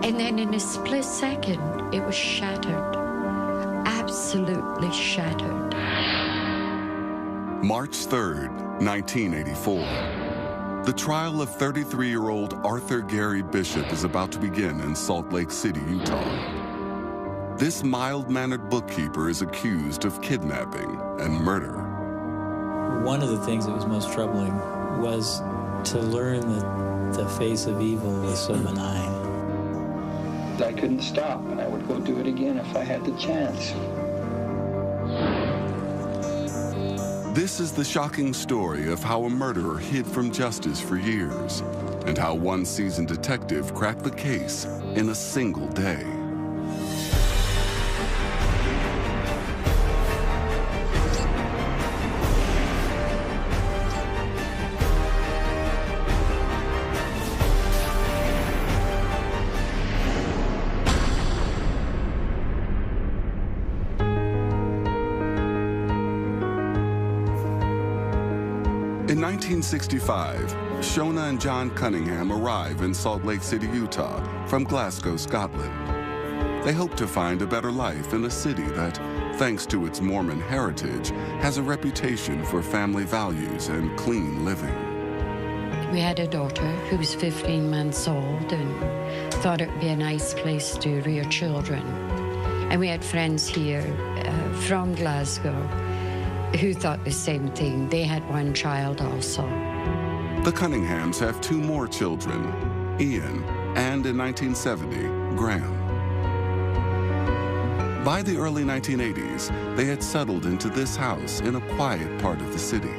And then in a split second, it was shattered. Absolutely shattered. March 3rd, 1984. The trial of 33-year-old Arthur Gary Bishop is about to begin in Salt Lake City, Utah. This mild-mannered bookkeeper is accused of kidnapping and murder. One of the things that was most troubling was to learn that the face of evil was so benign. I couldn't stop, and I would go do it again if I had the chance. This is the shocking story of how a murderer hid from justice for years, and how one seasoned detective cracked the case in a single day. In 1965, Shona and John Cunningham arrive in Salt Lake City, Utah, from Glasgow, Scotland. They hope to find a better life in a city that, thanks to its Mormon heritage, has a reputation for family values and clean living. We had a daughter who was 15 months old and thought it would be a nice place to rear children. And we had friends here from Glasgow who thought the same thing. They had one child also. The Cunninghams have two more children, Ian, and in 1970, Graham. By the early 1980s, they had settled into this house in a quiet part of the city.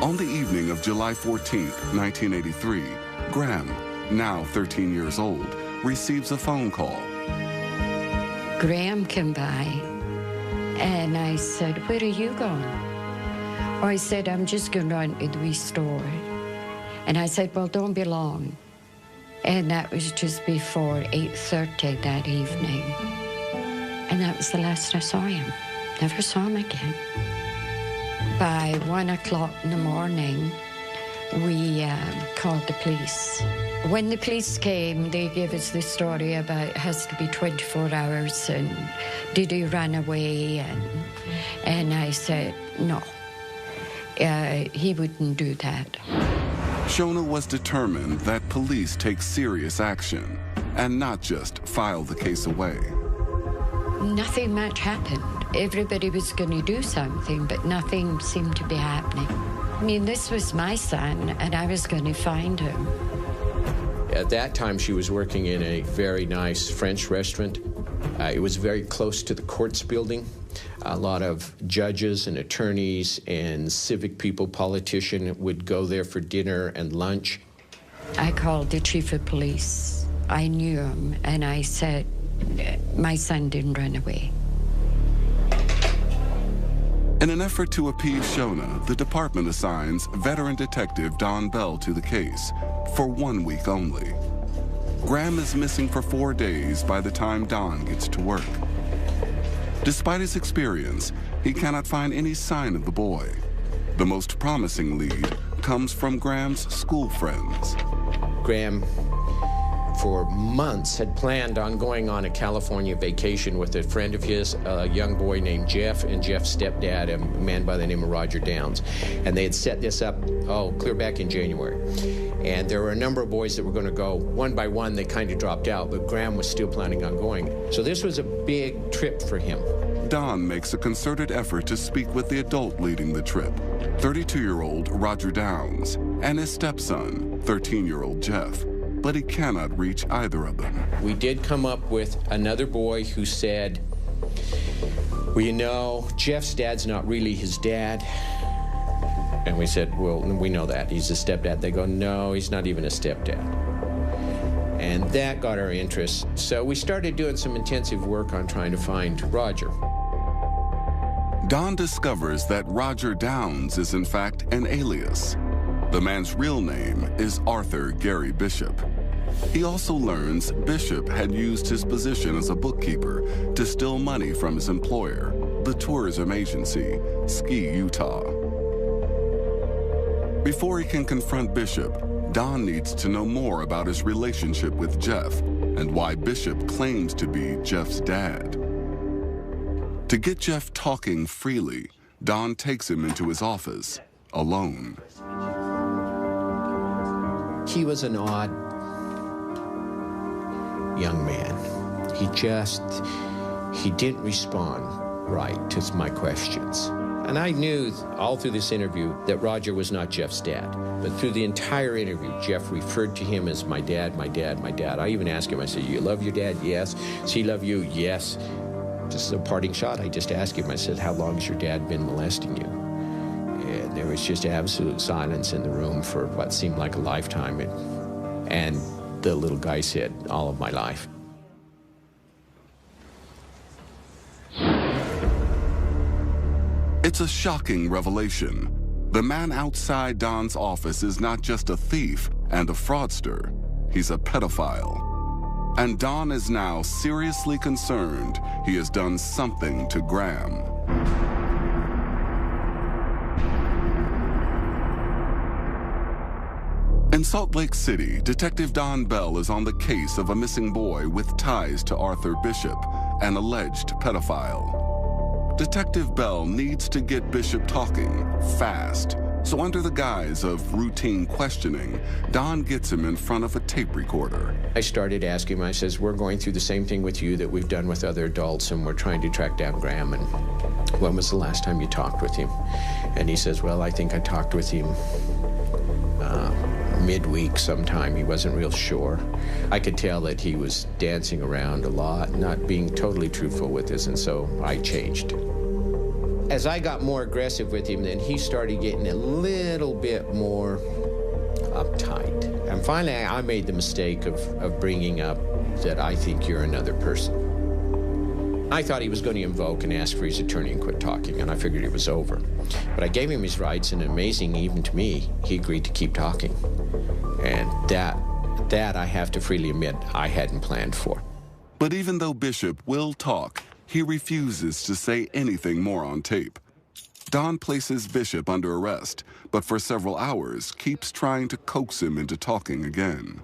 On the evening of July 14, 1983, Graham, now 13 years old, receives a phone call. Graham came by, and I said, "Where are you going?" Or I said, "I'm just going down to the wee store." And I said, "Well, don't be long." And that was just before 8:30 that evening. And that was the last I saw him. Never saw him again. By 1 o'clock in the morning, we called the police. When the police came, they gave us the story about it has to be 24 hours and did he run away? And I said, no, he wouldn't do that. Shona was determined that police take serious action and not just file the case away. Nothing much happened. Everybody was going to do something, but nothing seemed to be happening. I mean, this was my son, and I was going to find him. At that time, she was working in a very nice French restaurant. It was very close to the courts building. A lot of judges and attorneys and civic people, politicians would go there for dinner and lunch. I called the chief of police. I knew him, and I said, my son didn't run away. In an effort to appease Shona, the department assigns veteran detective Don Bell to the case for 1 week only. Graham is missing for 4 days by the time Don gets to work. Despite his experience, he cannot find any sign of the boy. The most promising lead comes from Graham's school friends. Graham, for months, had planned on going on a California vacation with a friend of his, a young boy named Jeff, and Jeff's stepdad, a man by the name of Roger Downs. And they had set this up, clear back in January. And there were a number of boys that were going to go. One by one, they kind of dropped out, but Graham was still planning on going. So this was a big trip for him. Don makes a concerted effort to speak with the adult leading the trip, 32-year-old Roger Downs, and his stepson, 13-year-old Jeff. But he cannot reach either of them. We did come up with another boy who said, well, you know, Jeff's dad's not really his dad. And we said, well, we know that. He's a stepdad. They go, no, he's not even a stepdad. And that got our interest. So we started doing some intensive work on trying to find Roger. Don discovers that Roger Downs is in fact an alias. The man's real name is Arthur Gary Bishop. He also learns Bishop had used his position as a bookkeeper to steal money from his employer, the tourism agency, Ski Utah. Before he can confront Bishop, Don needs to know more about his relationship with Jeff and why Bishop claims to be Jeff's dad. To get Jeff talking freely, Don takes him into his office, alone. He was an odd young man. He didn't respond right to my questions. And I knew all through this interview that Roger was not Jeff's dad. But through the entire interview, Jeff referred to him as my dad, my dad, my dad. I even asked him, I said, you love your dad? Yes. Does he love you? Yes. Just as a parting shot, I just asked him, I said, how long has your dad been molesting you? And there was just absolute silence in the room for what seemed like a lifetime. And the little guy said, all of my life. It's a shocking revelation. The man outside Don's office is not just a thief and a fraudster, he's a pedophile. And Don is now seriously concerned he has done something to Graham. In Salt Lake City, Detective Don Bell is on the case of a missing boy with ties to Arthur Bishop, an alleged pedophile. Detective Bell needs to get Bishop talking fast. So under the guise of routine questioning, Don gets him in front of a tape recorder. I started asking him, I says, we're going through the same thing with you that we've done with other adults, and we're trying to track down Graham, and when was the last time you talked with him? And he says, well, I think I talked with him midweek sometime. He wasn't real sure. I could tell that he was dancing around a lot, not being totally truthful with us, and so I changed. As I got more aggressive with him, then he started getting a little bit more uptight. And finally, I made the mistake of bringing up that I think you're another person. I thought he was going to invoke and ask for his attorney and quit talking, and I figured it was over. But I gave him his rights, and amazing, even to me, he agreed to keep talking. And that I have to freely admit, I hadn't planned for. But even though Bishop will talk, he refuses to say anything more on tape. Don places Bishop under arrest, but for several hours keeps trying to coax him into talking again.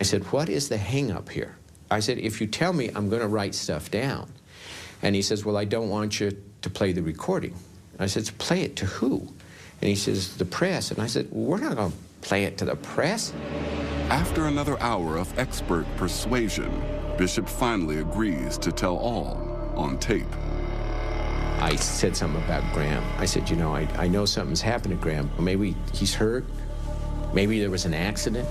I said, what is the hang-up here? I said, if you tell me, I'm going to write stuff down. And he says, well, I don't want you to play the recording. I said, play it to who? And he says, the press. And I said, well, we're not going to play it to the press. After another hour of expert persuasion, Bishop finally agrees to tell all on tape. I said something about Graham. I said, you know, I know something's happened to Graham. Maybe he's hurt. Maybe there was an accident.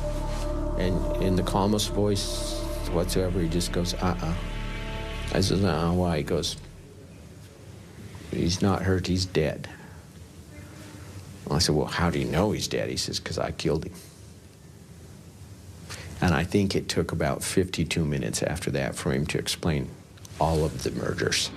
And in the calmest voice whatsoever, he just goes, I said, why? He goes, he's not hurt, he's dead. Well, I said, well, how do you know he's dead? He says, because I killed him. And I think it took about 52 minutes after that for him to explain all of the murders.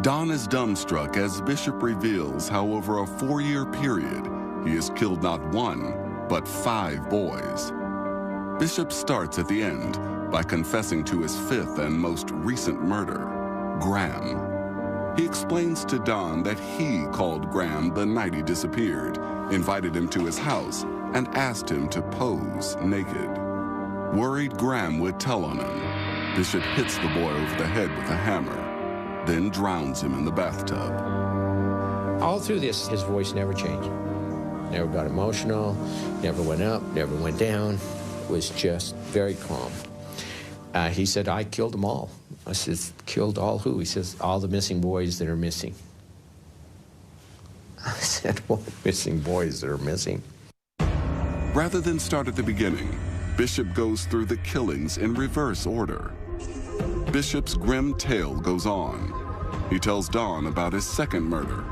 Don is dumbstruck as Bishop reveals how over a 4-year period, he has killed not 1, but 5 boys. Bishop starts at the end by confessing to his 5th and most recent murder, Graham. He explains to Don that he called Graham the night he disappeared, invited him to his house, and asked him to pose naked. Worried Graham would tell on him, Bishop hits the boy over the head with a hammer, then drowns him in the bathtub. All through this, his voice never changed. Never got emotional, never went up, never went down. It was just very calm. He said, I killed them all. I said, killed all who? He says, all the missing boys that are missing. I said, what missing boys that are missing? Rather than start at the beginning, Bishop goes through the killings in reverse order. Bishop's grim tale goes on. He tells Don about his second murder.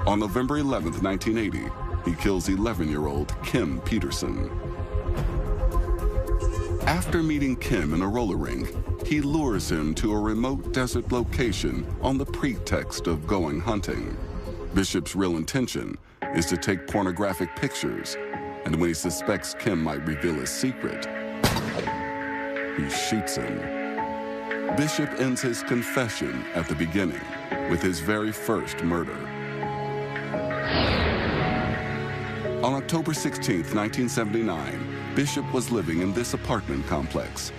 On November 11th, 1980, he kills 11-year-old Kim Peterson. After meeting Kim in a roller rink, he lures him to a remote desert location on the pretext of going hunting. Bishop's real intention is to take pornographic pictures, and when he suspects Kim might reveal his secret, he shoots him. Bishop ends his confession at the beginning. with his very first murder. On October 16, 1979, Bishop was living in this apartment complex.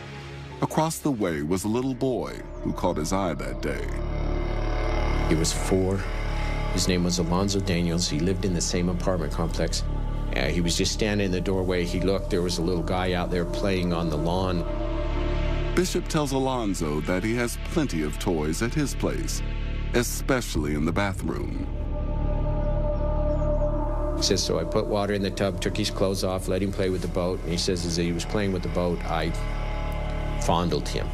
Across the way was a little boy who caught his eye that day. He was 4. His name was Alonzo Daniels. He lived in the same apartment complex. He was just standing in the doorway. He looked, there was a little guy out there playing on the lawn. Bishop tells Alonzo that he has plenty of toys at his place, especially in the bathroom. He says, so I put water in the tub, took his clothes off, let him play with the boat. And he says, as he was playing with the boat, I fondled him.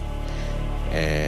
And